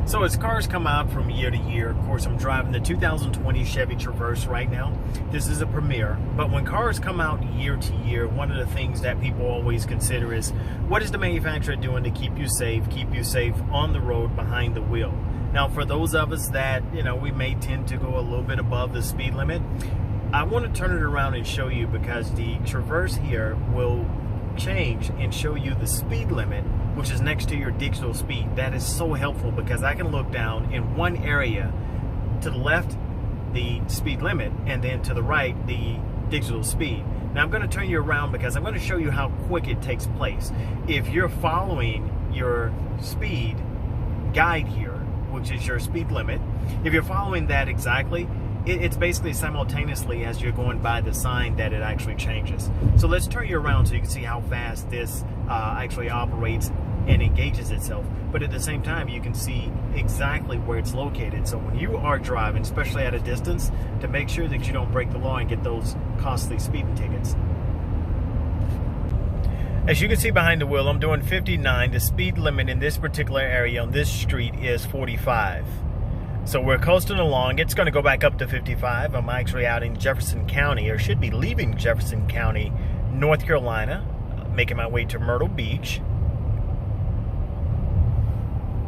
So as cars come out from year to year, of course I'm driving the 2020 Chevy Traverse right now. This is a Premier, but when cars come out year to year, one of the things that people always consider is, what is the manufacturer doing to keep you safe on the road behind the wheel? Now for those of us that, we may tend to go a little bit above the speed limit, I want to turn it around and show you, because the Traverse here will change and show you the speed limit, which is next to your digital speed. That is so helpful because I can look down in one area, to the left the speed limit, and then to the right the digital speed. Now I'm going to turn you around because I'm going to show you how quick it takes place. If you're following your speed guide here, which is your speed limit, if you're following that exactly, it's basically simultaneously as you're going by the sign that it actually changes. So let's turn you around so you can see how fast this actually operates and engages itself. But at the same time, you can see exactly where it's located. So when you are driving, especially at a distance, to make sure that you don't break the law and get those costly speeding tickets. As you can see behind the wheel, I'm doing 59. The speed limit in this particular area on this street is 45. So we're coasting along. It's going to go back up to 55. I'm actually out in Jefferson County, or should be leaving Jefferson County, North Carolina, making my way to Myrtle Beach.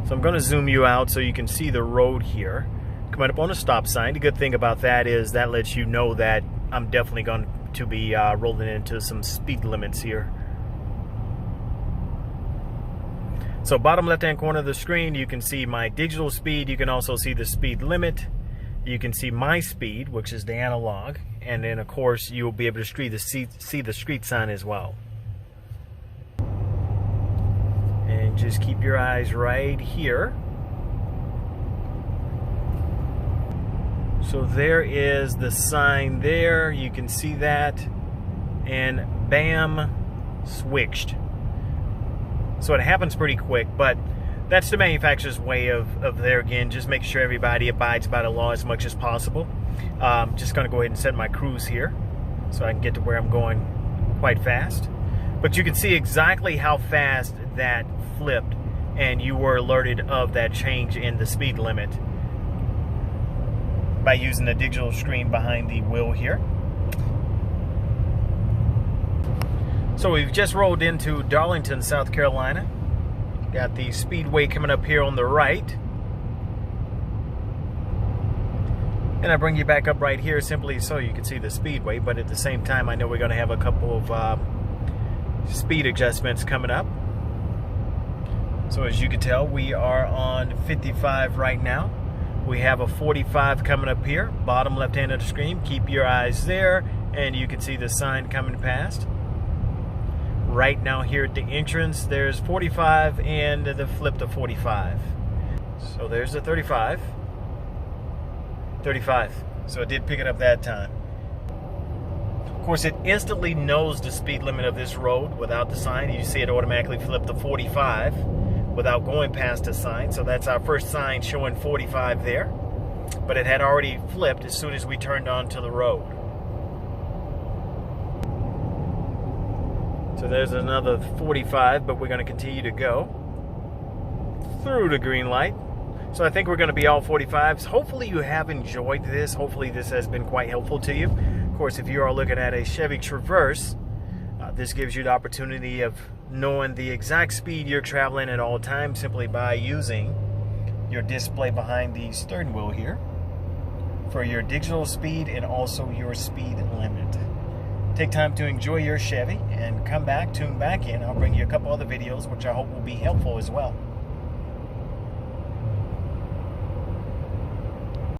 So I'm going to zoom you out so you can see the road here. Coming up on a stop sign. The good thing about that is that lets you know that I'm definitely going to be rolling into some speed limits here. So bottom left-hand corner of the screen, you can see my digital speed. You can also see the speed limit. You can see my speed, which is the analog. And then, of course, you'll be able to see the street sign as well. And just keep your eyes right here. So there is the sign there. You can see that. And bam, switched. So it happens pretty quick, but that's the manufacturer's way of there again, just make sure everybody abides by the law as much as possible. Just going to go ahead and set my cruise here so I can get to where I'm going quite fast. But you can see exactly how fast that flipped, and you were alerted of that change in the speed limit by using the digital screen behind the wheel here. So we've just rolled into Darlington, South Carolina. Got the speedway coming up here on the right. And I bring you back up right here simply so you can see the speedway, but at the same time I know we're going to have a couple of speed adjustments coming up. So as you can tell, we are on 55 right now. We have a 45 coming up here, bottom left hand of the screen. Keep your eyes there and you can see the sign coming past. Right now here at the entrance, there's 45 and the flip to 45. So there's the 35. 35. So it did pick it up that time. Of course, it instantly knows the speed limit of this road without the sign. You see it automatically flip to 45 without going past the sign. So that's our first sign showing 45 there. But it had already flipped as soon as we turned onto the road. So there's another 45, but we're going to continue to go through the green light. So I think we're going to be all 45s. Hopefully you have enjoyed this. Hopefully this has been quite helpful to you. Of course, if you are looking at a Chevy Traverse, this gives you the opportunity of knowing the exact speed you're traveling at all times simply by using your display behind the steering wheel here for your digital speed and also your speed limit. Take time to enjoy your Chevy and come back, tune back in. I'll bring you a couple other videos which I hope will be helpful as well.